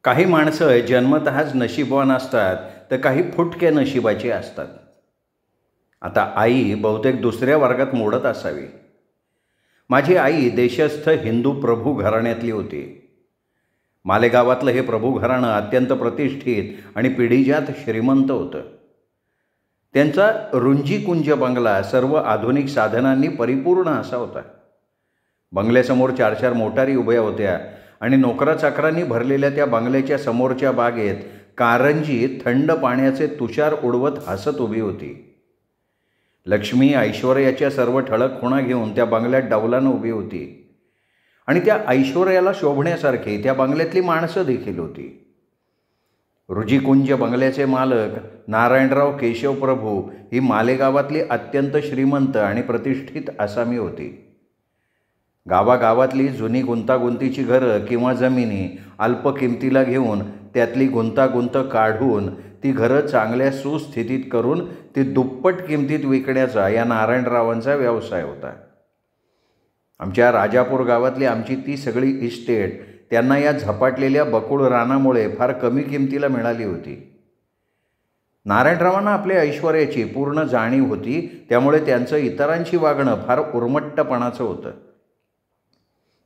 काही माणसं जन्मतःच नशीबवान असतात, तर काही फुटके नशिबाची असतात. आता आई बहुतेक दुसऱ्या वर्गात मोडत असावी. माझी आई देशस्थ हिंदू प्रभू घराण्यातली होती. मालेगावातलं हे प्रभू घराणं अत्यंत प्रतिष्ठित आणि पिढीजात श्रीमंत होतं. त्यांचा रुंजीकुंज बंगला सर्व आधुनिक साधनांनी परिपूर्ण असा होता. बंगल्यासमोर 4-4 मोटारी उभ्या होत्या आणि नोकराचाकरांनी भरलेल्या त्या बंगल्याच्या समोरच्या बागेत कारंजी थंड पाण्याचे तुषार उडवत हसत उभी होती. लक्ष्मी ऐश्वर्याच्या सर्व ठळक खुणा घेऊन त्या बंगल्यात डौलानं उभी होती आणि त्या ऐश्वर्याला शोभण्यासारखी त्या बंगल्यातली माणसं देखील होती. रुजीकुंज बंगल्याचे मालक नारायणराव केशव प्रभू ही मालेगावातली अत्यंत श्रीमंत आणि प्रतिष्ठित आसामी होती. गावागावातली जुनी गुंतागुंतीची घरं किंवा जमिनी अल्प किमतीला घेऊन त्यातली गुंतागुंत काढून ती घरं चांगल्या सुस्थितीत करून ती दुप्पट किमतीत विकण्याचा या नारायणरावांचा व्यवसाय होता. आमच्या राजापूर गावातली आमची ती सगळी इस्टेट त्यांना या झपाटलेल्या बकुळ रानामुळे फार कमी किमतीला मिळाली होती. नारायणरावांना आपल्या ऐश्वर्याची पूर्ण जाणीव होती, त्यामुळे त्यांचं इतरांशी वागणं फार उर्मट्टपणाचं होतं.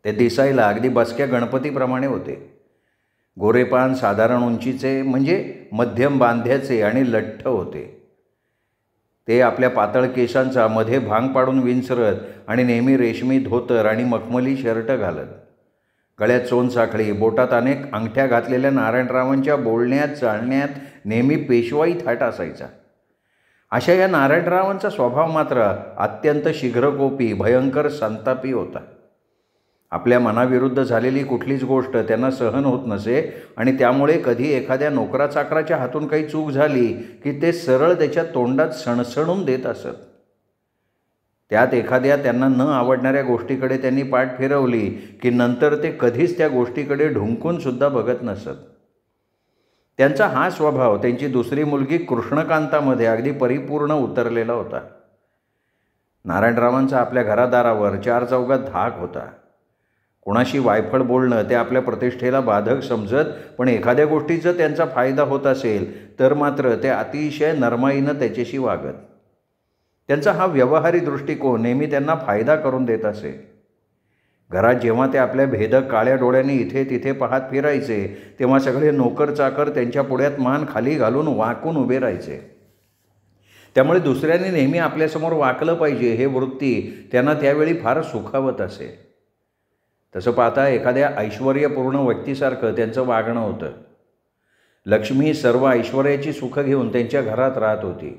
ते दिसायला अगदी बसक्या गणपतीप्रमाणे होते. गोरेपान साधारण उंचीचे म्हणजे मध्यम बांध्याचे आणि लठ्ठ होते. ते आपल्या पातळ केसांचा मध्ये भांग पाडून विंचरत आणि नेहमी रेशमी धोतर आणि मखमली शर्ट घालत. गळ्यात सोनसाखळी, बोटात अनेक अंगठ्या घातलेल्या नारायणरावांच्या बोलण्यात चालण्यात नेहमी पेशवाई थाट असायचा. अशा या नारायणरावांचा स्वभाव मात्र अत्यंत शीघ्रकोपी, भयंकर संतापी होता. आपल्या मनाविरुद्ध झालेली कुठलीच गोष्ट त्यांना सहन होत नसे आणि त्यामुळे कधी एखाद्या नोकराचाकराच्या हातून काही चूक झाली की ते सरळ त्याच्या तोंडात सणसणून देत असत. त्यात एखाद्या त्यांना न आवडणाऱ्या गोष्टीकडे त्यांनी पाठ फिरवली की नंतर ते कधीच त्या गोष्टीकडे ढुंकूनसुद्धा बघत नसत. त्यांचा हा स्वभाव त्यांची दुसरी मुलगी कृष्णकांतामध्ये अगदी परिपूर्ण उतरलेला होता. नारायणरावांचा आपल्या घरादारावर 4 चौघात धाक होता. कोणाशी वायफळ बोलणं ते आपल्या प्रतिष्ठेला बाधक समजत, पण एखाद्या गोष्टीचा त्यांचा फायदा होत असेल तर मात्र ते अतिशय नरमाईनं त्याच्याशी वागत. त्यांचा हा व्यवहारी दृष्टिकोन नेहमी त्यांना फायदा करून देत असे. घरात जेव्हा ते आपल्या भेदक काळ्या डोळ्यांनी इथे तिथे पाहत फिरायचे तेव्हा सगळे नोकर चाकर त्यांच्या पुढ्यात मान खाली घालून वाकून उभे राहायचे. त्यामुळे दुसऱ्यांनी नेहमी आपल्यासमोर वाकलं पाहिजे हे वृत्ती त्यांना त्यावेळी फार सुखावत असे. तसं पाहता एखाद्या ऐश्वर्यपूर्ण व्यक्तीसारखं त्यांचं वागणं होतं. लक्ष्मी सर्व ऐश्वर्याची सुखं घेऊन त्यांच्या घरात राहत होती.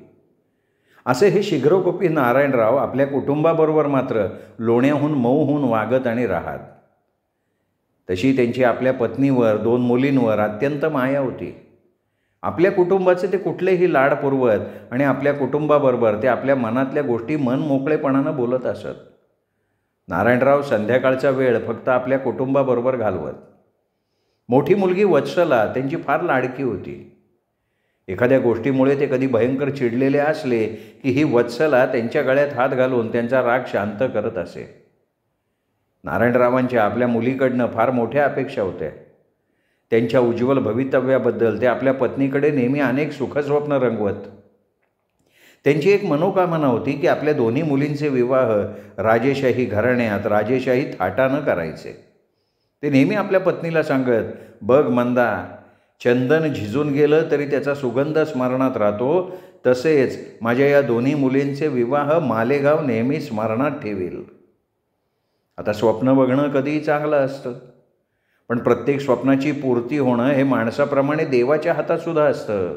असे हे शीघ्रकोपी नारायणराव आपल्या कुटुंबाबरोबर मात्र लोण्याहून मऊ होऊन वागत आणि राहत. तशी त्यांची आपल्या पत्नीवर, 2 मुलींवर अत्यंत माया होती. आपल्या कुटुंबाचे ते कुठलेही लाड पुरवत आणि आपल्या कुटुंबाबरोबर ते आपल्या मनातल्या गोष्टी मन मोकळेपणानं बोलत असत. नारायणराव संध्याकाळचा वेळ फक्त आपल्या कुटुंबाबरोबर घालवत. मोठी मुलगी वत्सला त्यांची फार लाडकी होती. एखाद्या गोष्टीमुळे ते कधी भयंकर चिडलेले असले की ही वत्सला त्यांच्या गळ्यात हात घालून त्यांचा राग शांत करत असे. नारायणरावांच्या आपल्या मुलीकडनं फार मोठ्या अपेक्षा होत्या. त्यांच्या उज्ज्वल भवितव्याबद्दल ते आपल्या पत्नीकडे नेहमी अनेक सुखस्वप्न रंगवत. त्यांची एक मनोकामना होती की आपल्या दोन्ही मुलींचे विवाह राजेशाही घराण्यात राजेशाही थाटानं करायचे. ते नेहमी आपल्या पत्नीला सांगत, "बघ मंदा, चंदन झिजून गेलं तरी त्याचा सुगंध स्मरणात राहतो, तसेच माझ्या या दोन्ही मुलींचे विवाह मालेगाव नेहमी स्मरणात ठेवील." आता स्वप्न बघणं कधीही चांगलं असतं, पण प्रत्येक स्वप्नाची पूर्ती होणं हे माणसाप्रमाणे देवाच्या हातातसुद्धा असतं.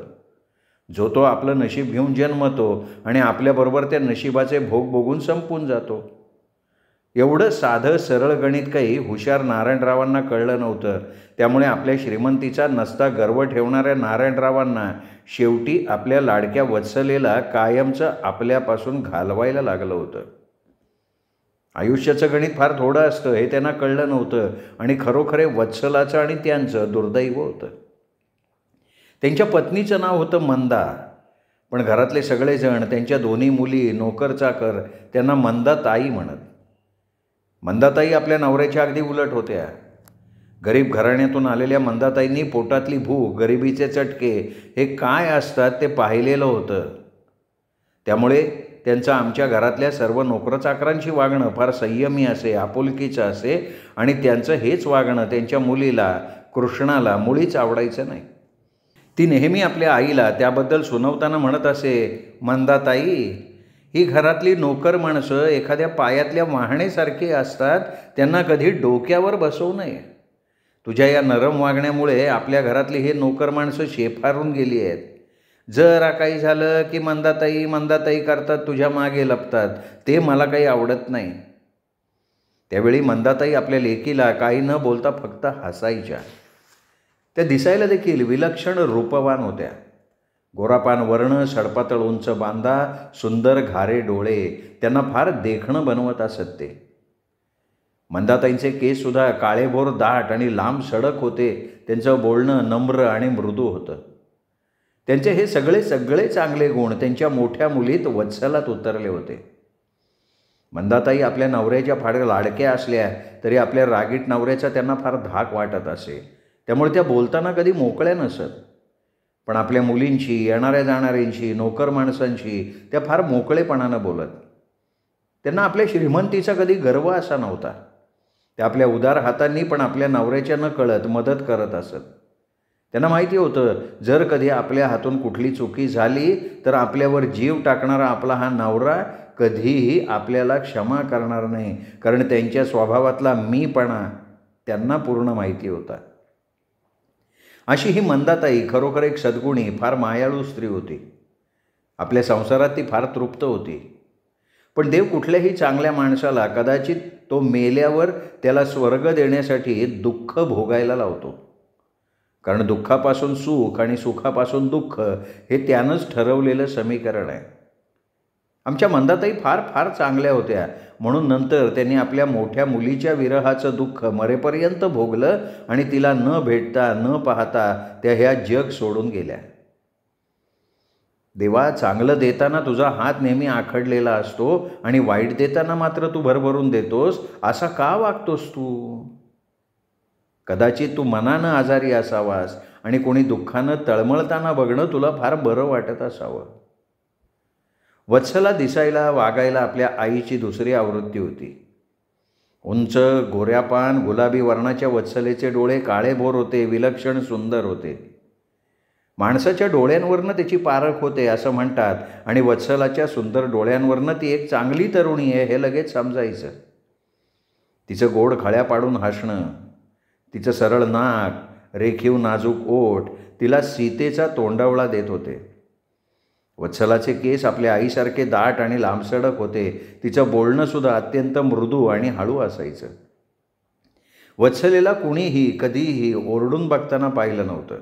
जो तो आपलं नशीब घेऊन जन्मतो आणि आपल्याबरोबर त्या नशिबाचे भोग बघून संपून जातो. एवढं साधं सरळ गणित काही हुशार नारायणरावांना कळलं नव्हतं. त्यामुळे आपल्या श्रीमंतीचा नसता गर्व ठेवणाऱ्या नारायणरावांना शेवटी आपल्या लाडक्या वत्सलेला कायमचं आपल्यापासून घालवायला लागलं होतं. आयुष्याचं गणित फार थोडं असतं हे त्यांना कळलं नव्हतं आणि खरोखरे वत्सलाचं आणि त्यांचं दुर्दैव होतं. त्यांच्या पत्नीचं नाव होतं मंदा, पण घरातले सगळेजण त्यांच्या दोन्ही मुली, नोकरचाकर त्यांना मंदाताई म्हणत. मंदाताई आपल्या नवऱ्याच्या अगदी उलट होत्या. गरीब घराण्यातून आलेल्या मंदाताईंनी पोटातली भूक, गरिबीचे चटके हे काय असतात ते पाहिलेलं होतं. त्यामुळे त्यांचं आमच्या घरातल्या सर्व नोकरचाकरांशी वागणं फार संयमी असे, आपुलकीचं असे आणि त्यांचं हेच वागणं त्यांच्या मुलीला, कृष्णाला मुळीच आवडायचं नाही. ती नेहमी आपल्या आईला त्याबद्दल सुनवताना म्हणत असे, मंदाताई, ही घरातली नोकर माणसं एखाद्या पायातल्या वाहणेसारखी असतात, त्यांना कधी डोक्यावर बसवू नये. तुझ्या या नरम वागण्यामुळे आपल्या घरातली हे नोकर माणसं शेफारून गेली आहेत. जरा काही झालं की मंदाताई मंदाताई करतात, तुझ्या मागे लपतात. ते मला काही आवडत नाही. त्यावेळी मंदाताई आपल्या लेकीला काही न बोलता फक्त हसायच्या. त्या दिसायला देखील विलक्षण रूपवान होत्या. गोरापान वर्ण, सडपातळ उंच बांधा, सुंदर घारे डोळे त्यांना फार देखणं बनवत असत ते. मंदाताईंचे केससुद्धा काळेभोर दाट आणि लांब सडक होते. त्यांचं बोलणं नम्र आणि मृदू होतं. त्यांचे हे सगळे चांगले गुण त्यांच्या मोठ्या मुलीत वत्सलात उतरले होते. मंदाताई आपल्या नवऱ्याच्या फार लाडक्या असल्या तरी आपल्या रागीट नवऱ्याचा त्यांना फार धाक वाटत असे. त्यामुळे त्या बोलताना कधी मोकळ्या नसत. पण आपल्या मुलींशी, येणाऱ्या जाणाऱ्यांशी, नोकर माणसांशी त्या फार मोकळेपणानं बोलत. त्यांना आपल्या श्रीमंतीचा कधी गर्व असा नव्हता. त्या आपल्या उदार हातांनी पण आपल्या नवऱ्याच्या न कळत मदत करत असत. त्यांना माहिती होतं, जर कधी आपल्या हातून कुठली चुकी झाली तर आपल्यावर जीव टाकणारा आपला हा नवरा कधीही आपल्याला क्षमा करणार नाही, कारण त्यांच्या स्वभावातला मीपणा त्यांना पूर्ण माहिती होता. अशी ही मंदाताई खरोखर एक सद्गुणी, फार मायाळू स्त्री होती. आपल्या संसारात ती फार तृप्त होती. पण देव कुठल्याही चांगल्या माणसाला कदाचित तो मेल्यावर त्याला स्वर्ग देण्यासाठी दुःख भोगायला लावतो. कारण दुःखापासून सुख आणि सुखापासून दुःख हे त्यानंच ठरवलेलं समीकरण आहे. आमच्या मंदाताई फार फार चांगल्या होत्या, म्हणून नंतर त्यांनी आपल्या मोठ्या मुलीच्या विरहाचं दुःख मरेपर्यंत भोगलं आणि तिला न भेटता न पाहता त्या ह्या जग सोडून गेल्या. देवा, चांगलं देताना तुझा हात नेहमी आखडलेला असतो आणि वाईट देताना मात्र तू भरभरून देतोस. असा का वागतोस तू? कदाचित तू मनानं आजारी असावास आणि कोणी दुःखानं तळमळताना बघणं तुला फार बरं वाटत असावं. वत्सला दिसायला, वागायला आपल्या आईची दुसरी आवृत्ती होती. उंच, गोऱ्यापान, गुलाबी वर्णाच्या वत्सलेचे डोळे काळेभोर होते, विलक्षण सुंदर होते. माणसाच्या डोळ्यांवरनं त्याची पारख होते असं म्हणतात आणि वत्सलाच्या सुंदर डोळ्यांवरनं ती एक चांगली तरुणी आहे हे लगेच समजायचं. तिचं गोड खळ्या पाडून हसणं, तिचं सरळ नाक, रेखीव नाजूक ओठ तिला सीतेचा तोंडावळा देत होते. वत्सलाचे केस आपल्या आईसारखे दाट आणि लांबसडक होते. तिचं बोलणंसुद्धा अत्यंत मृदू आणि हळू असायचं. वत्सलेला कुणीही कधीही ओरडून बघताना पाहिलं नव्हतं.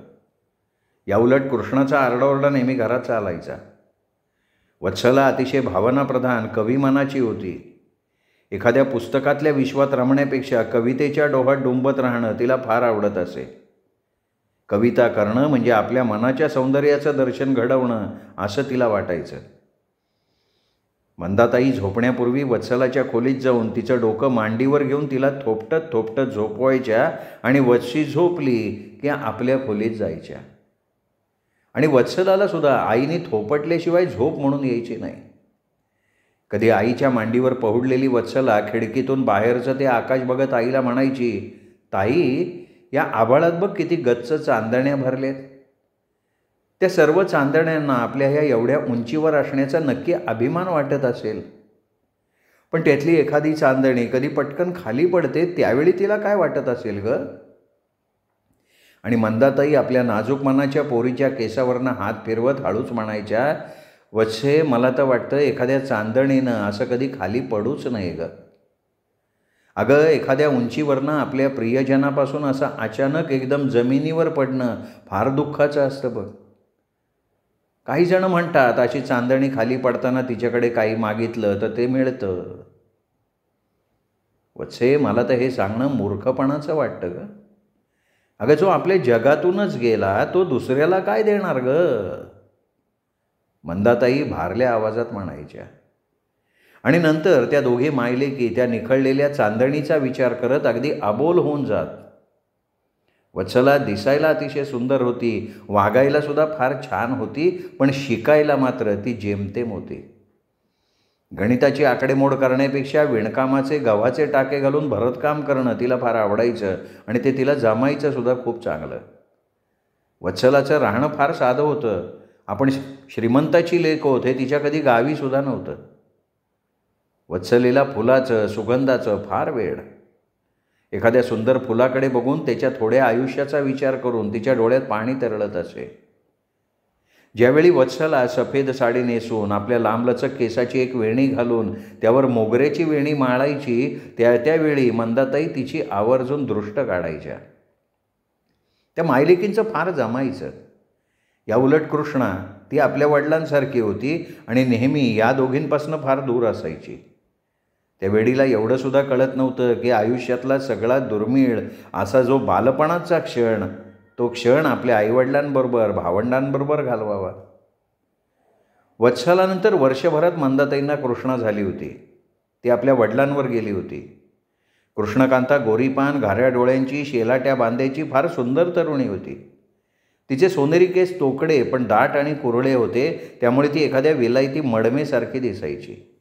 याउलट कृष्णाचा आरडाओरडा नेहमी घरात चालायचा. वत्सला अतिशय भावनाप्रधान, कविमनाची होती. एखाद्या पुस्तकातल्या विश्वात रमण्यापेक्षा कवितेच्या डोहात डुंबत राहणं तिला फार आवडत असे. कविता करणं म्हणजे आपल्या मनाच्या सौंदर्याचं दर्शन घडवणं असं तिला वाटायचं. मंदाताई झोपण्यापूर्वी वत्सलाच्या खोलीत जाऊन तिचं डोकं मांडीवर घेऊन तिला थोपटत थोपटत झोपवायच्या आणि वत्सी झोपली की आपल्या खोलीत जायच्या. आणि वत्सलाला सुद्धा आईने थोपटल्याशिवाय झोप म्हणून यायची नाही. कधी आईच्या मांडीवर पहुडलेली वत्सला खिडकीतून बाहेरचं ते आकाश बघत आईला म्हणायची, ताई, या आभाळात बघ किती गच्च चांदण्या भरलेत. त्या सर्व चांदण्यांना आपल्या ह्या एवढ्या उंचीवर असण्याचा नक्की अभिमान वाटत असेल. पण त्यातली एखादी चांदणी कधी पटकन खाली पडते, त्यावेळी तिला काय वाटत असेल ग? आणि मंदाताई आपल्या नाजूक मनाच्या पोरीच्या केसावरनं हात फिरवत हळूच म्हणायच्या, वत्से, मला तर वाटतं एखाद्या चांदणीनं असं कधी खाली पडूच नाही ग. अगं, एखाद्या उंचीवरनं आपल्या प्रियजनापासून असं अचानक एकदम जमिनीवर पडणं फार दुःखाचं असतं बघ. काही जण म्हणतात अशी चांदणी खाली पडताना तिच्याकडे काही मागितलं तर ते मिळतं. वत्से, मला तर हे सांगणं मूर्खपणाचं वाटतं ग. अगं, जो आपल्या जगातूनच गेला तो दुसऱ्याला काय देणार ग? मंदाताई भारल्या आवाजात म्हणायच्या. आणि नंतर त्या दोघी मायलेकी त्या निखळलेल्या चांदणीचा विचार करत अगदी अबोल होऊन जात. वत्सला दिसायला अतिशय सुंदर होती, वागायला सुद्धा फार छान होती, पण शिकायला मात्र ती जेमतेम होती. गणिताची आकडेमोड करण्यापेक्षा विणकामाचे गव्हाचे टाके घालून भरतकाम करणं तिला फार आवडायचं आणि ते तिला जमायचं सुद्धा खूप चांगलं. वत्सलाचं राहणं फार साधं होतं. आपण श्रीमंताची लेक होत हे तिच्या कधी गावी सुद्धा नव्हतं. वत्सलेला फुलाचं, सुगंधाचं फार वेड. एखाद्या सुंदर फुलाकडे बघून त्याच्या थोड्या आयुष्याचा विचार करून तिच्या डोळ्यात पाणी तरळत असे. ज्यावेळी वत्सला सफेद साडी नेसून आपल्या लांबलचक केसाची एक वेणी घालून त्यावर मोगऱ्याची वेणी माळायची, त्यावेळी मंदाताई तिची आवर्जून दृष्ट काढायच्या. त्या मायलेकींचं फार जमायचं. या उलट कृष्णा ती आपल्या वडिलांसारखी होती आणि नेहमी या दोघींपासून फार दूर असायची. त्या वेळीला एवढंसुद्धा कळत नव्हतं की आयुष्यातला सगळ्यात दुर्मिळ असा जो बालपणाचा क्षण, तो क्षण आपल्या आईवडिलांबरोबर, भावंडांबरोबर घालवावा. वत्सलानंतर वर्षभरात मंदाताईंना कृष्णा झाली होती. ती आपल्या वडिलांवर गेली होती. कृष्णकांता गोरीपान, घाऱ्या डोळ्यांची, शेलाट्या बांध्याची फार सुंदर तरुणी होती. तिचे सोनेरी केस तोकडे पण दाट आणि कुरळे होते, त्यामुळे ती एखाद्या विलायती मडमेसारखी दिसायची.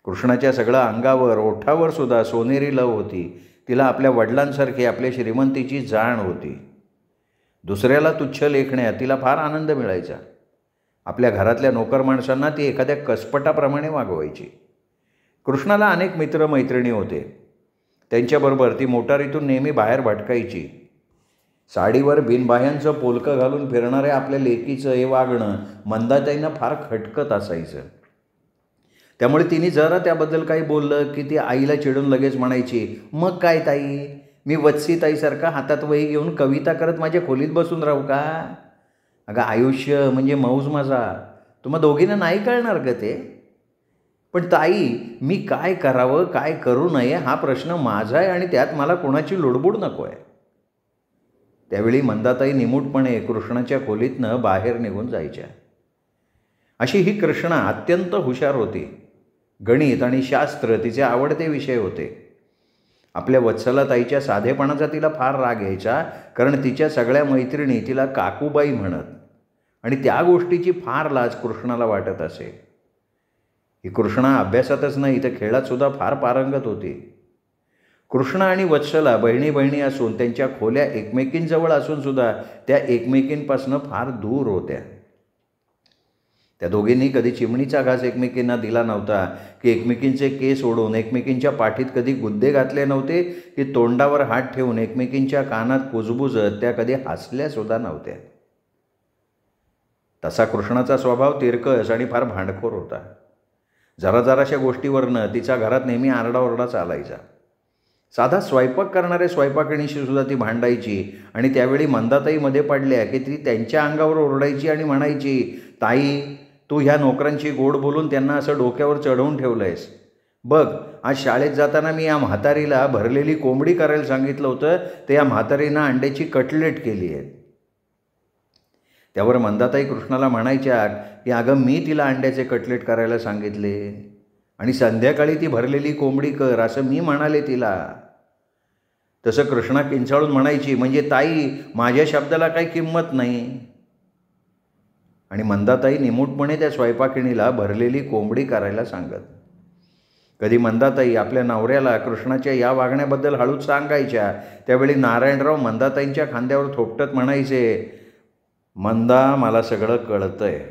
कृष्णाच्या सगळ्या अंगावर, ओठावर सुद्धा सोनेरी लव होती. तिला आपल्या वडिलांसारखी आपल्या श्रीमंतीची जाण होती. दुसऱ्याला तुच्छ लेखण्यात तिला फार आनंद मिळायचा. आपल्या घरातल्या नोकर माणसांना ती एखाद्या कसपटाप्रमाणे वागवायची. कृष्णाला अनेक मित्रमैत्रिणी होते. त्यांच्याबरोबर ती मोटारीतून नेहमी बाहेर भटकायची. साडीवर बिनबाह्यांचं पोलकं घालून फिरणाऱ्या आपल्या लेकीचं हे वागणं मंदाताईंना फार खटकत असायचं. त्यामुळे तिने जरा त्याबद्दल काही बोललं की ती आईला चिडून लगेच म्हणायची, मग काय ताई, मी वत्सीताईसारखा हातात वही घेऊन कविता करत माझ्या खोलीत बसून राहू का? अगं आयुष्य म्हणजे मौज मजा, तुम्हा दोघींना नाही कळणार ग ते. पण ताई, मी काय करावं काय करू नये हा प्रश्न माझा आहे आणि त्यात मला कोणाची लुडबुड नको आहे. त्यावेळी मंदाताई निमूटपणे कृष्णाच्या खोलीतनं बाहेर निघून जायच्या. अशी ही कृष्णा अत्यंत हुशार होती. गणित आणि शास्त्र तिचे आवडते विषय होते. आपल्या वत्सलाताईच्या साधेपणाचा तिला फार राग यायचा, कारण तिच्या सगळ्या मैत्रिणी तिला काकूबाई म्हणत आणि त्या गोष्टीची फार लाज कृष्णाला वाटत असे. ही कृष्णा अभ्यासातच नाही तर खेळातसुद्धा फार पारंगत होती. कृष्णा आणि वत्सला बहिणी बहिणी असून त्यांच्या खोल्या एकमेकींजवळ असूनसुद्धा त्या एकमेकींपासून फार दूर होत्या. त्या दोघींनी कधी चिमणीचा घास एकमेकींना दिला नव्हता, की एकमेकींचे केस ओढून एकमेकींच्या पाठीत कधी गुद्दे घातले नव्हते, की तोंडावर हात ठेवून एकमेकींच्या कानात कुजबुजत त्या कधी हसल्यासुद्धा नव्हत्या. तसा कृष्णाचा स्वभाव तिरकस आणि फार भांडखोर होता. जराशा गोष्टीवरनं तिच्या घरात नेहमी आरडाओरडा चालायचा. साधा स्वयंपाक करणाऱ्या स्वयंपाकिणीशी सुद्धा ती भांडायची आणि त्यावेळी मंदाताईमध्ये पडल्या की ती त्यांच्या अंगावर ओरडायची आणि म्हणायची, ताई, तू ह्या नोकरांची गोड बोलून त्यांना असं डोक्यावर चढवून ठेवलं आहेस. बघ, आज शाळेत जाताना मी या म्हातारीला भरलेली कोंबडी करायला सांगितलं होतं, तर या म्हातारीनं अंड्याची कटलेट केली आहे. त्यावर मंदाताई कृष्णाला म्हणायच्या की अगं, मी तिला अंड्याचे कटलेट करायला सांगितले आणि संध्याकाळी ती भरलेली कोंबडी कर असं मी म्हणाले तिला. तसं कृष्णा किंचाळून म्हणायची, म्हणजे ताई, माझ्या शब्दाला काही किंमत नाही. आणि मंदाताई निमूटपणे त्या स्वयंपाकिणीला भरलेली कोंबडी करायला सांगत. कधी मंदाताई आपल्या नवऱ्याला कृष्णाच्या या वागण्याबद्दल हळूच सांगायच्या. त्यावेळी नारायणराव मंदाताईंच्या खांद्यावर थोपटत म्हणायचे, मंदा, मला सगळं कळतंय,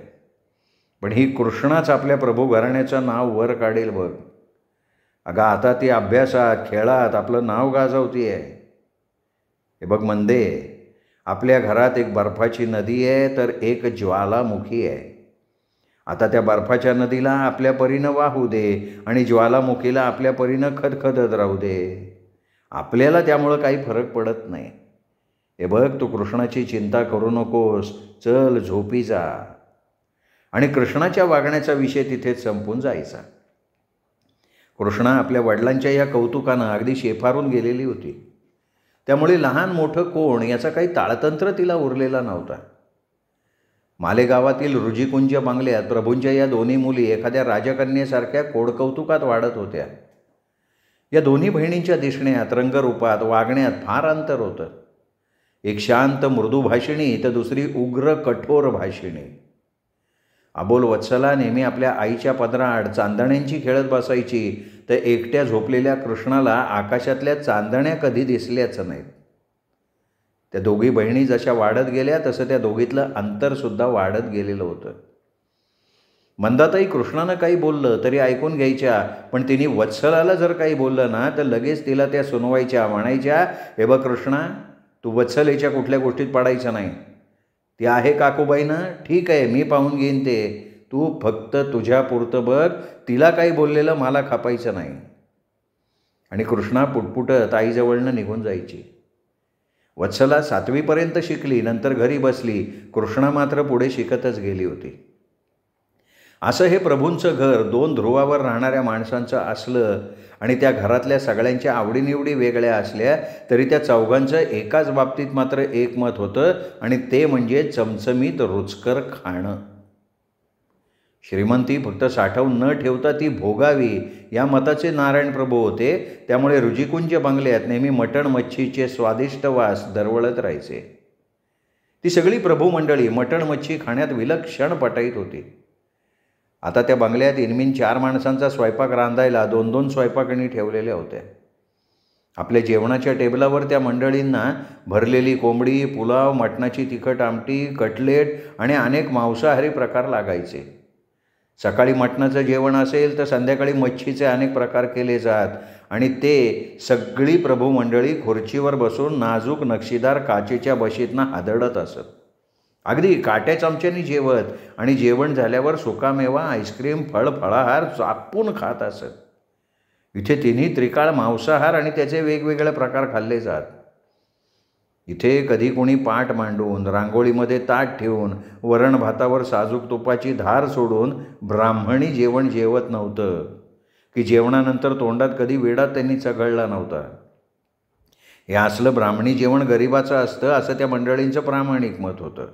पण ही कृष्णाच आपल्या प्रभू घराण्याचं नाव वर काढेल बघ. अगं, आता ती अभ्यासात खेळात आपलं नाव गाजवती आहे. हे बघ मंदे, आपल्या घरात एक बर्फाची नदी आहे तर एक ज्वालामुखी आहे. आता त्या बर्फाच्या नदीला आपल्या परीनं वाहू दे आणि ज्वालामुखीला आपल्या परीनं खदखदत राहू दे. आपल्याला त्यामुळं काही फरक पडत नाही. हे बघ, तू कृष्णाची चिंता करू नकोस, चल झोपी जा. आणि कृष्णाच्या वागण्याचा विषय तिथेच संपून जायचा. कृष्णा आपल्या वडिलांच्या या कौतुकानं अगदी शेफारून गेलेली होती. त्यामुळे लहान मोठं कोण याचा काही ताळतंत्र तिला उरलेला नव्हता. मालेगावातील रुजीकुंज बंगल्यात प्रभूंच्या या दोन्ही मुली एखाद्या राजकन्येसारख्या कोडकौतुकात वाढत होत्या. या दोन्ही बहिणींच्या दिसण्यात, रंगरूपात, वागण्यात फार अंतर होतं. एक शांत मृदू भाषिणी तर दुसरी उग्र कठोर भाषिणी. अबोल वत्सला नेहमी आपल्या आईच्या पदराआड चांदण्यांची खेळत बसायची, तर एकट्या झोपलेल्या कृष्णाला आकाशातल्या चांदण्या कधी दिसल्याच नाहीत. त्या दोघी बहिणी जशा वाढत गेल्या तसं त्या दोघीतलं अंतरसुद्धा वाढत गेलेलं होतं. मंदाताई कृष्णानं काही बोललं तरी ऐकून घ्यायच्या, पण तिने वत्सलाला जर काही बोललं ना तर लगेच तिला त्या सुनवायच्या, म्हणायच्या, हे बघ कृष्णा, तू वत्सलेच्या कुठल्या गोष्टीत पडायचं नाही. ती आहे काकूबाई ना, ठीक आहे, मी पाहून घेईन ते, तू फक्त तुझ्यापुरतं बघ, तिला काही बोललेलं मला खपायचं नाही. आणि कृष्णा पुटपुटत आईजवळनं निघून जायची. वत्सला 7वीपर्यंत शिकली, नंतर घरी बसली. कृष्णा मात्र पुढे शिकतच गेली होती. असं हे प्रभूंचं घर 2 ध्रुवावर राहणाऱ्या माणसांचं असलं आणि त्या घरातल्या सगळ्यांच्या आवडीनिवडी वेगळ्या असल्या तरी त्या चौघांचं एकाच बाबतीत मात्र एकमत होतं, आणि ते म्हणजे चमचमीत रुचकर खाणं. श्रीमंती फक्त साठवून न ठेवता ती भोगावी या मताचे नारायण प्रभू होते. त्यामुळे रुजिकुंज बंगल्यात नेहमी मटण मच्छीचे स्वादिष्ट वास दरवळत राहायचे. ती सगळी प्रभू मंडळी मटण मच्छी खाण्यात विलक्षण पटाईत होती. आता त्या बंगल्यात इनमीन 4 माणसांचा स्वयंपाक रांधायला 2-2 स्वयंपाकणी ठेवलेल्या होत्या. आपल्या जेवणाच्या टेबलावर त्या मंडळींना भरलेली कोंबडी, पुलाव, मटणाची तिखट आमटी, कटलेट आणि अनेक मांसाहारी प्रकार लागायचे. सकाळी मटणाचं जेवण असेल तर संध्याकाळी मच्छीचे अनेक प्रकार केले जात, आणि ते सगळी प्रभू मंडळी खुर्चीवर बसून नाजूक नक्षीदार काचेच्या बशीतनं हादरत असत. अगदी काट्या चमच्यानी जेवत आणि जेवण झाल्यावर सुकामेवा, आईस्क्रीम, फळाहार चापून खात असत. इथे तिन्ही त्रिकाळ मांसाहार आणि त्याचे वेगवेगळे प्रकार खाल्ले जात. इथे कधी कोणी पाट मांडून, रांगोळीमध्ये ताट ठेवून, वरण भातावर साजूक तुपाची धार सोडून ब्राह्मणी जेवण जेवत नव्हतं, की जेवणानंतर तोंडात कधी वेडा त्यांनी चघळला नव्हता. हे असलं ब्राह्मणी जेवण गरिबाचं असतं असं त्या मंडळींचं प्रामाणिक मत होतं.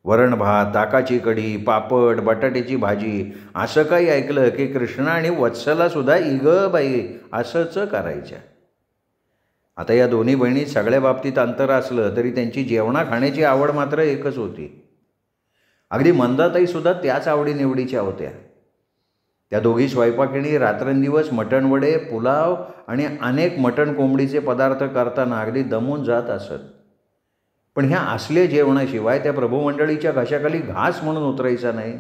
वरण भात, ताकाची कढी, पापड, बटाट्याची भाजी असं काही ऐकलं की कृष्णा आणि वत्सलासुद्धा इग बाई असंच करायच्या. आता या दोन्ही बहिणी सगळ्या बाबतीत अंतर असलं तरी त्यांची जेवणा खाण्याची आवड मात्र एकच होती. अगदी मंदाताईसुद्धा त्याच आवडीनिवडीच्या होत्या. त्या दोघी स्वयंपाकिणी रात्रंदिवस मटण वडे, पुलाव आणि अनेक मटण कोंबडीचे पदार्थ करताना अगदी दमून जात असत. पण ह्या असल्या जेवणाशिवाय त्या प्रभूमंडळीच्या घशाखाली घास म्हणून उतरायचा नाही.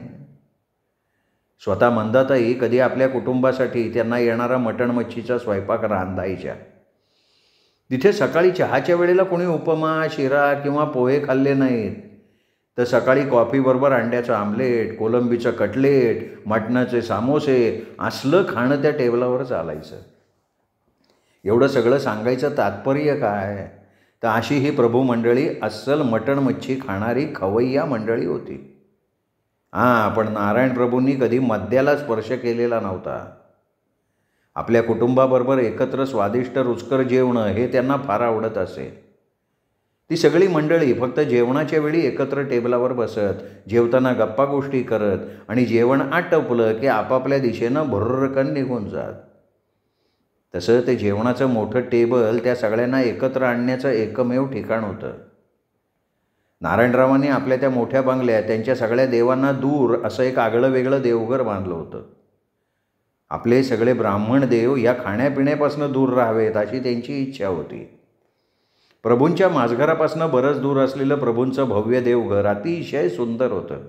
स्वतः मंदाताई कधी आपल्या कुटुंबासाठी त्यांना येणारा मटण मच्छीचा स्वयंपाक रांधायच्या. तिथे सकाळी चहाच्या वेळेला कोणी उपमा, शिरा किंवा पोहे खाल्ले नाहीत, तर सकाळी कॉफीबरोबर अंड्याचं आमलेट, कोलंबीचं कटलेट, मटणाचे सामोसे असलं खाणं त्या टेबलावर चालायचं. एवढं सगळं सांगायचं तात्पर्य काय, तर अशी ही प्रभू मंडळी अस्सल मटण मच्छी खाणारी खवय्या मंडळी होती. पण नारायण प्रभूंनी कधी मद्याला स्पर्श केलेला नव्हता. आपल्या कुटुंबाबरोबर एकत्र स्वादिष्ट रुचकर जेवणं हे त्यांना फार आवडत असे. ती सगळी मंडळी फक्त जेवणाच्या वेळी एकत्र टेबलावर बसत, जेवताना गप्पा गोष्टी करत आणि जेवण आटपलं की आपापल्या दिशेनं भुर्रकन निघून जात. तसं ते जेवणाचं मोठं टेबल त्या सगळ्यांना एकत्र आणण्याचं एकमेव ठिकाण होतं. नारायणरावांनी आपल्या त्या मोठ्या बंगल्यात त्यांच्या सगळ्या देवांना दूर असं एक आगळं वेगळं देवघर बांधलं होतं. आपले सगळे ब्राह्मण देव या खाण्यापिण्यापासून दूर राहावेत अशी त्यांची इच्छा होती. प्रभूंच्या माझघरापासून बरंच दूर असलेलं प्रभूंचं भव्य देवघर अतिशय सुंदर होतं.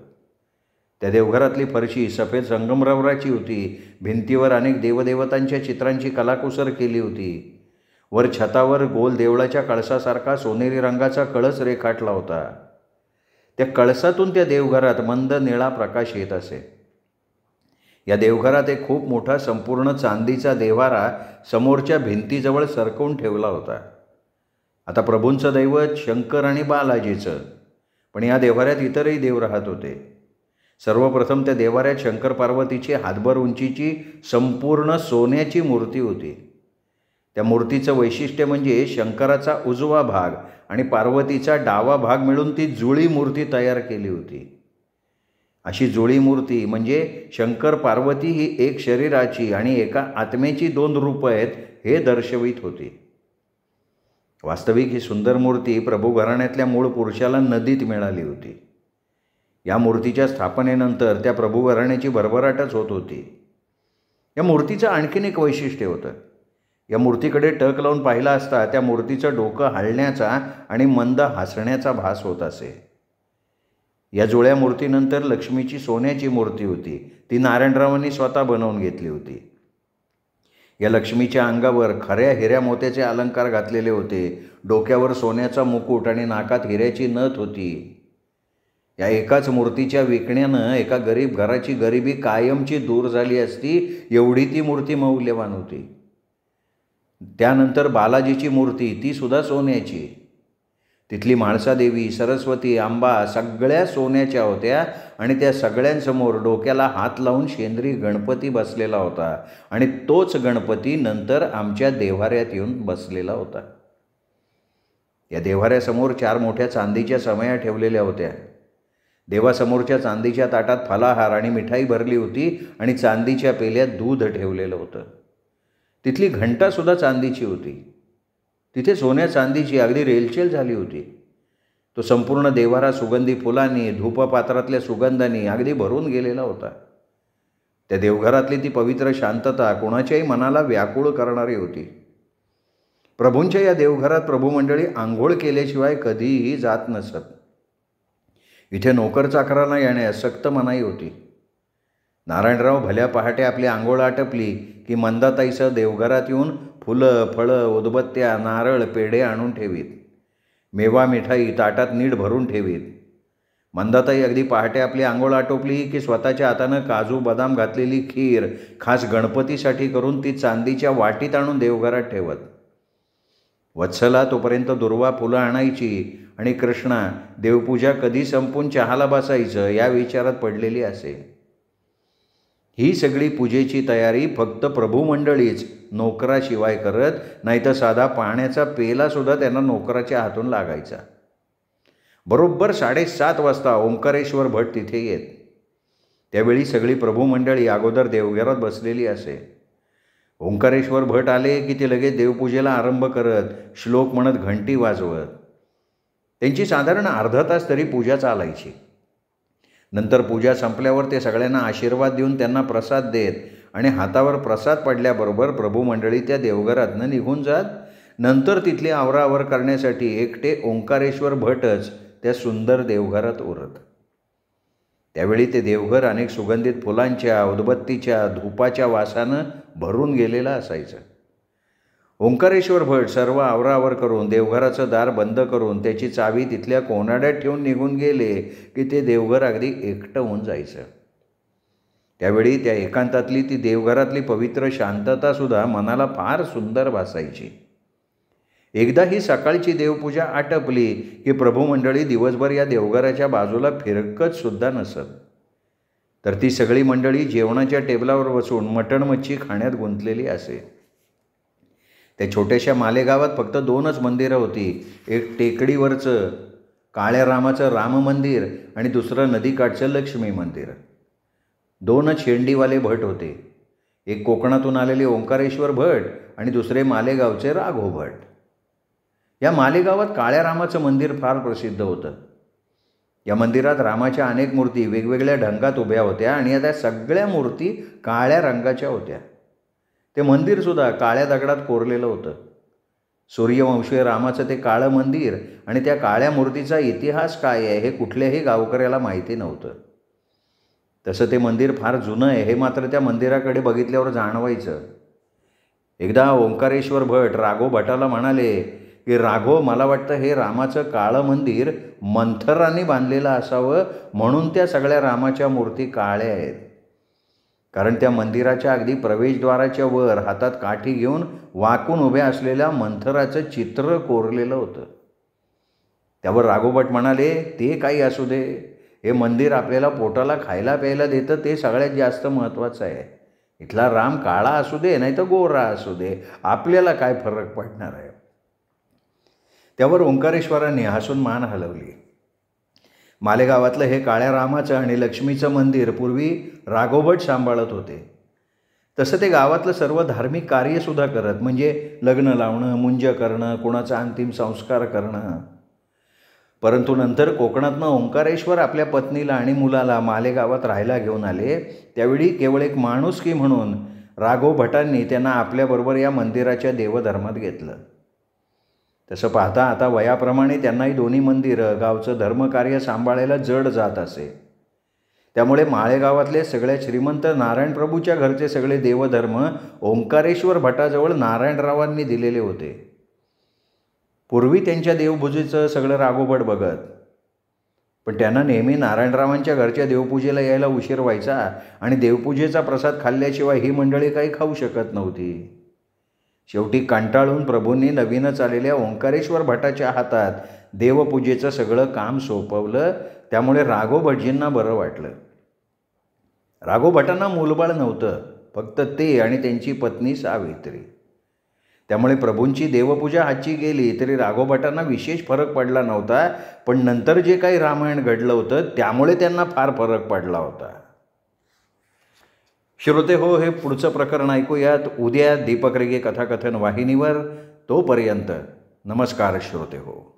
त्या देवघरातली फरशी सफेद संगमरवराची होती. भिंतीवर अनेक देवदेवतांच्या चित्रांची कलाकुसर केली होती. वर छतावर गोल देवळाच्या कळसासारखा सोनेरी रंगाचा कळस रेखाटला होता. त्या कळसातून त्या देवघरात मंद निळा प्रकाश येत असे. या देवघरात एक खूप मोठा संपूर्ण चांदीचा देव्हारा समोरच्या भिंतीजवळ सरकवून ठेवला होता. आता प्रभूंचं दैवत शंकर आणि बालाजीचं, पण या देव्हाऱ्यात इतरही देव राहत होते. सर्वप्रथम त्या देव्हाऱ्यात शंकर पार्वतीची हातभर उंचीची संपूर्ण सोन्याची मूर्ती होती. त्या मूर्तीचं वैशिष्ट्य म्हणजे शंकराचा उजवा भाग आणि पार्वतीचा डावा भाग मिळून ती जुळी मूर्ती तयार केली होती. अशी जुळी मूर्ती म्हणजे शंकर पार्वती ही एक शरीराची आणि एका आत्मेची 2 रूपं आहेत हे दर्शवित होती. वास्तविक ही सुंदर मूर्ती प्रभू घराण्यातल्या मूळ पुरुषाला नदीत मिळाली होती. या मूर्तीच्या स्थापनेनंतर त्या प्रभू घराण्याची भरभराटच होत होती. या मूर्तीचं आणखीन एक वैशिष्ट्य होतं. या मूर्तीकडे टक लावून पाहिला असता त्या मूर्तीचं डोकं हलण्याचा आणि मंद हसण्याचा भास होत असे. या जुळ्या मूर्तीनंतर लक्ष्मीची सोन्याची मूर्ती होती. ती नारायणरावांनी स्वतः बनवून घेतली होती. या लक्ष्मीच्या अंगावर खऱ्या हिऱ्या मोत्याचे अलंकार घातलेले होते. डोक्यावर सोन्याचा मुकुट आणि नाकात हिऱ्याची नथ होती. या एकाच मूर्तीच्या विकण्यानं एका गरीब घराची गरिबी कायमची दूर झाली असती, एवढी ती मूर्ती मौल्यवान होती. त्यानंतर बालाजीची मूर्ती, ती सुद्धा सोन्याची. तिथली म्हाळसादेवी, सरस्वती, अंबा सगळ्या सोन्याच्या होत्या आणि त्या सगळ्यांसमोर डोक्याला हात लावून शेंद्री गणपती बसलेला होता आणि तोच गणपती नंतर आमच्या देव्हाऱ्यात येऊन बसलेला होता. या देव्हाऱ्यासमोर 4 मोठ्या चांदीच्या समया ठेवलेल्या होत्या. देवासमोरच्या चांदीच्या ताटात फलाहार आणि मिठाई भरली होती आणि चांदीच्या पेल्यात दूध ठेवलेलं होतं. तिथली घंटासुद्धा चांदीची होती. तिथे सोन्या चांदीची अगदी रेलचेल झाली होती. तो संपूर्ण देव्हारा सुगंधी फुलांनी, धूपपात्रातल्या सुगंधांनी अगदी भरून गेलेला होता. त्या देवघरातली ती पवित्र शांतता कोणाच्याही मनाला व्याकुळ करणारी होती. प्रभूंच्या या देवघरात प्रभूमंडळी आंघोळ केल्याशिवाय कधीही जात नसत. इथे नोकर चाकरांना येण्यास सक्त मनाई होती. नारायणराव भल्या पहाटे आपली आंघोळ आटपली की मंदाताईसह देवघरात येऊन फुलं, फळं, उदबत्त्या, नारळ, पेढे आणून ठेवीत. मेवा मिठाई ताटात नीट भरून ठेवीत. मंदाताई अगदी पहाटे आपली आंघोळ आटोपली की स्वतःच्या हातानं काजू बदाम घातलेली खीर खास गणपतीसाठी करून ती चांदीच्या वाटीत आणून देवघरात ठेवत. वत्सला तोपर्यंत दुर्वा फुलं आणायची आणि कृष्णा देवपूजा कधी संपून चहाला बसायचं या विचारात पडलेली असे. ही सगळी पूजेची तयारी फक्त प्रभूमंडळीच नोकराशिवाय करत, नाहीतर साधा पाण्याचा पेलासुद्धा त्यांना नोकराच्या हातून लागायचा. बरोबर 7:30 वाजता ओंकारेश्वर भट तिथे येत. त्यावेळी सगळी प्रभूमंडळी अगोदर देवघरात बसलेली असे. ओंकारेश्वर भट आले की ते लगेच देवपूजेला आरंभ करत, श्लोक म्हणत, घंटी वाजवत. त्यांची साधारण अर्धा तास तरी पूजा चालायची. नंतर पूजा संपल्यावर ते सगळ्यांना आशीर्वाद देऊन त्यांना प्रसाद देत आणि हातावर प्रसाद पडल्याबरोबर प्रभूमंडळी त्या देवघरातनं निघून जात. नंतर तिथली आवराआवर करण्यासाठी एकटे ओंकारेश्वर भटच त्या सुंदर देवघरात उरत. त्यावेळी ते देवघर अनेक सुगंधित फुलांच्या, उदबत्तीच्या, धूपाच्या वासानं भरून गेलेलं असायचं. ओंकारेश्वर भट सर्व आवराआवर करून देवघराचं दार बंद करून त्याची चावी तिथल्या कोनाड्यात ठेवून निघून गेले की ते देवघर अगदी एकटं होऊन जायचं. त्यावेळी त्या एकांतातली ती देवघरातली पवित्र शांततासुद्धा मनाला फार सुंदर भासायची. एकदा ही सकाळची देवपूजा आटपली की प्रभूमंडळी दिवसभर या देवघराच्या बाजूला फिरकतसुद्धा नसत. तर ती सगळी मंडळी जेवणाच्या टेबलावर बसून मटण मच्छी खाण्यात गुंतलेली असे. त्या छोट्याशा मालेगावात फक्त 2च मंदिरं होती. एक टेकडीवरचं काळ्या रामाचं राम मंदिर आणि दुसरं नदीकाठचं लक्ष्मी मंदिर. 2च शेंडीवाले भट होते. एक कोकणातून आलेले ओंकारेश्वर भट आणि दुसरे मालेगावचे राघव भट. या मालेगावात काळ्या रामाचं मंदिर फार प्रसिद्ध होतं. या मंदिरात रामाच्या अनेक मूर्ती वेगवेगळ्या ढंगात उभ्या होत्या आणि या त्या सगळ्या मूर्ती काळ्या रंगाच्या होत्या. ते मंदिरसुद्धा काळ्या दगडात कोरलेलं होतं. सूर्यवंशीय रामाचं ते काळं मंदिर आणि त्या काळ्या मूर्तीचा इतिहास काय आहे हे कुठल्याही गावकऱ्याला माहिती नव्हतं. तसं ते मंदिर फार जुनं आहे हे मात्र त्या मंदिराकडे बघितल्यावर जाणवायचं. एकदा ओंकारेश्वर भट राघव भटाला म्हणाले की राघव, मला वाटतं हे रामाचं काळं मंदिर मंथराने बांधलेलं असावं, म्हणून त्या सगळ्या रामाच्या मूर्ती काळ्या आहेत. कारण त्या मंदिराच्या अगदी प्रवेशद्वाराच्या वर हातात काठी घेऊन वाकून उभ्या असलेल्या मंथराचं चित्र कोरलेलं होतं. त्यावर राघोभट म्हणाले, ते काही असू दे, हे मंदिर आपल्याला पोटाला खायला प्यायला देतं ते सगळ्यात जास्त महत्त्वाचं आहे. इथला राम काळा असू दे नाही तर गोरा असू दे, आपल्याला काय फरक पडणार आहे. त्यावर ओंकारेश्वरांनी हसून मान हलवली. मालेगावातलं हे काळ्या रामाचं आणि लक्ष्मीचं मंदिर पूर्वी राघोभट सांभाळत होते. तसं ते गावातलं सर्व धार्मिक कार्यसुद्धा करत, म्हणजे लग्न लावणं, मुंज करणं, कोणाचा अंतिम संस्कार करणं. परंतु नंतर कोकणातनं ओंकारेश्वर आपल्या पत्नीला आणि मुलाला मालेगावात राहायला घेऊन आले. त्यावेळी केवळ एक माणुसकी म्हणून राघव भटांनी त्यांना आपल्याबरोबर या मंदिराच्या देवधर्मात घेतलं. तसं पाहता आता वयाप्रमाणे त्यांनाही दोन्ही मंदिरं, गावचं धर्मकार्य सांभाळायला जड जात असे. त्यामुळे माळेगावातले सगळ्या श्रीमंत नारायणप्रभूच्या घरचे सगळे देवधर्म ओंकारेश्वर भटाजवळ नारायणरावांनी दिलेले होते. पूर्वी त्यांच्या देवपूजेचं सगळं राघोभट बघत, पण त्यांना नेहमी नारायणरावांच्या घरच्या देवपूजेला यायला उशीर व्हायचा आणि देवपूजेचा प्रसाद खाल्ल्याशिवाय ही मंडळी काही खाऊ शकत नव्हती. शेवटी कंटाळून प्रभूंनी नवीनच आलेल्या ओंकारेश्वर भटाच्या हातात देवपूजेचं सगळं काम सोपवलं. त्यामुळे राघव भटजींना बरं वाटलं. राघव भटांना मूलबाळ नव्हतं, फक्त ते आणि त्यांची पत्नी सावित्री. त्यामुळे प्रभूंची देवपूजा हातची गेली तरी राघव भटांना विशेष फरक पडला नव्हता. पण नंतर जे काही रामायण घडलं होतं त्यामुळे त्यांना फार फरक पडला होता. श्रोते हो, हे पुढचं प्रकरण ऐकूयात उद्या दीपक रेगे कथाकथन वाहिनीवर. तोपर्यंत नमस्कार श्रोते हो.